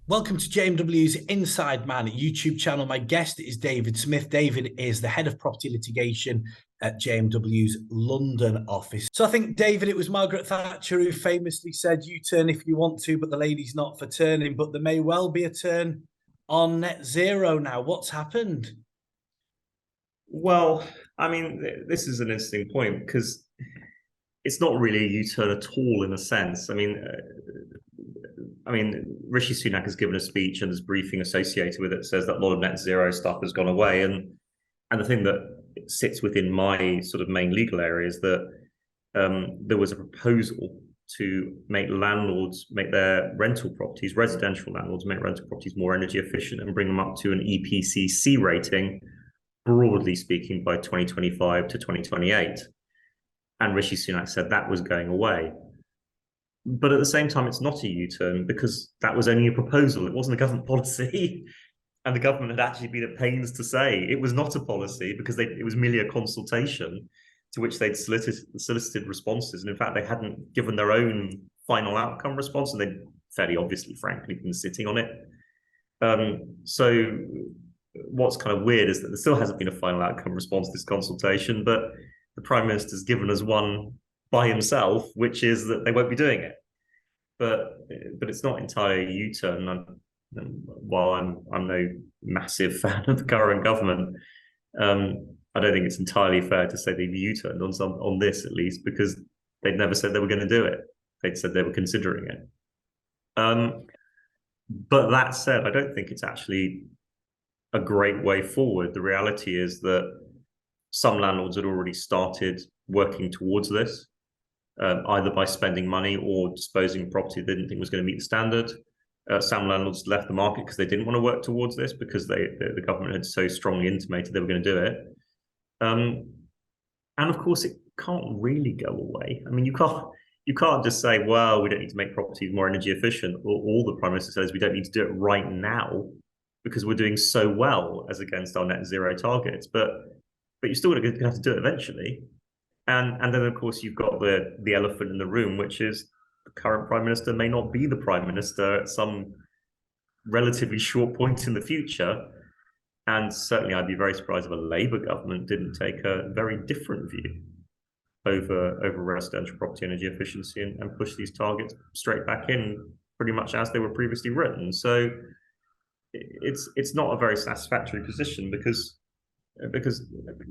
Welcome to JMW's Inside Man YouTube channel. My guest is David Smith. David is the head of property litigation at JMW's London office. So I think, David, it was Margaret Thatcher who famously said, "You turn if you want to, but the lady's not for turning." But there may well be a turn on net zero now. What's happened? Well, I mean, this is an interesting point because it's not really a U-turn at all in a sense. Rishi Sunak has given a speech and there's briefing associated with it says that a lot of net zero stuff has gone away. And the thing that sits within my sort of main legal area is that there was a proposal to make landlords make their rental properties, residential landlords, make rental properties more energy efficient and bring them up to an EPC rating, broadly speaking, by 2025 to 2028. And Rishi Sunak said that was going away. But at the same time, it's not a U-turn because that was only a proposal. It wasn't a government policy. And the government had actually been at pains to say it was not a policy because it was merely a consultation to which they'd solicited responses. And in fact, they hadn't given their own final outcome response, and they'd fairly obviously, frankly, been sitting on it. So what's kind of weird is that there still hasn't been a final outcome response to this consultation, but the Prime Minister's given us one by himself, which is that they won't be doing it. But it's not entirely a U-turn. While I'm no massive fan of the current government, I don't think it's entirely fair to say they've U-turned on this, at least, because they'd never said they were going to do it. They'd said they were considering it. But that said, I don't think it's actually a great way forward. The reality is that some landlords had already started working towards this, either by spending money or disposing of property they didn't think was going to meet the standard. Some landlords left the market because they didn't want to work towards this because the government had so strongly intimated they were going to do it. And of course, it can't really go away. I mean, you can't just say, well, we don't need to make properties more energy efficient. All the Prime Minister says we don't need to do it right now because we're doing so well as against our net zero targets. But you're still going to have to do it eventually. And then, of course, you've got the elephant in the room, which is the current Prime Minister may not be the Prime Minister at some relatively short point in the future. And certainly I'd be very surprised if a Labour government didn't take a very different view over residential property energy efficiency and push these targets straight back in pretty much as they were previously written. So it's not a very satisfactory position because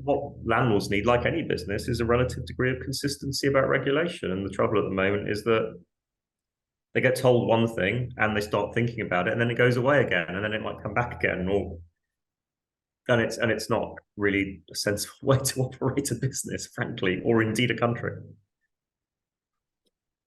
what landlords need, like any business, is a relative degree of consistency about regulation. And the trouble at the moment is that they get told one thing and they start thinking about it, and then it goes away again, and then it might come back again, and it's not really a sensible way to operate a business, frankly, or indeed a country.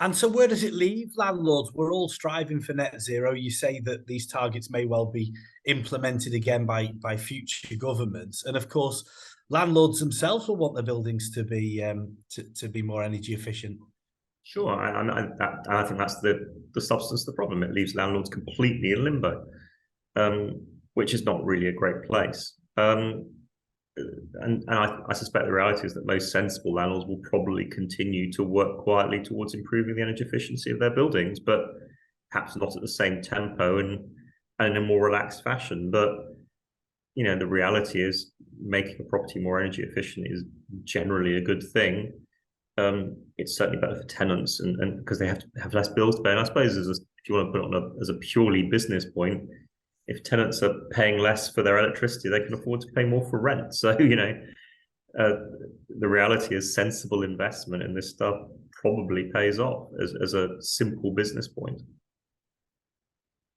And so where does it leave landlords? We're all striving for net zero. You say that these targets may well be implemented again by future governments. And of course, landlords themselves will want their buildings to be more energy efficient. Sure, and I think that's the substance of the problem. It leaves landlords completely in limbo, which is not really a great place. And I suspect the reality is that most sensible landlords will probably continue to work quietly towards improving the energy efficiency of their buildings, but perhaps not at the same tempo and in a more relaxed fashion. But the reality is making a property more energy efficient is generally a good thing. It's certainly better for tenants and because they have to have less bills to pay. And I suppose if you want to put it on as a purely business point, if tenants are paying less for their electricity, they can afford to pay more for rent. So, the reality is sensible investment in this stuff probably pays off as a simple business point.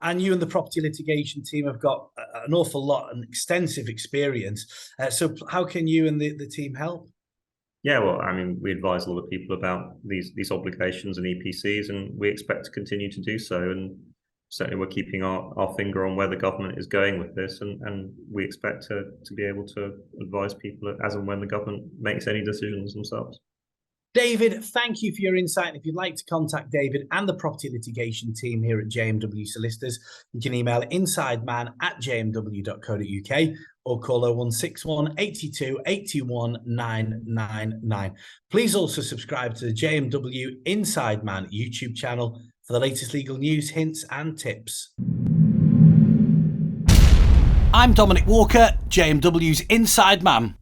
And you and the property litigation team have got an awful lot and extensive experience. So how can you and the team help? Yeah, well, I mean, we advise a lot of people about these obligations and EPCs, and we expect to continue to do so. And certainly we're keeping our finger on where the government is going with this, and we expect to be able to advise people as and when the government makes any decisions themselves. David, thank you for your insight. If you'd like to contact David and the property litigation team here at JMW Solicitors, you can email insideman@jmw.co.uk or call 0161 82 81 999. Please also subscribe to the JMW Inside Man YouTube channel for the latest legal news, hints and tips. I'm Dominic Walker, JMW's Inside Man.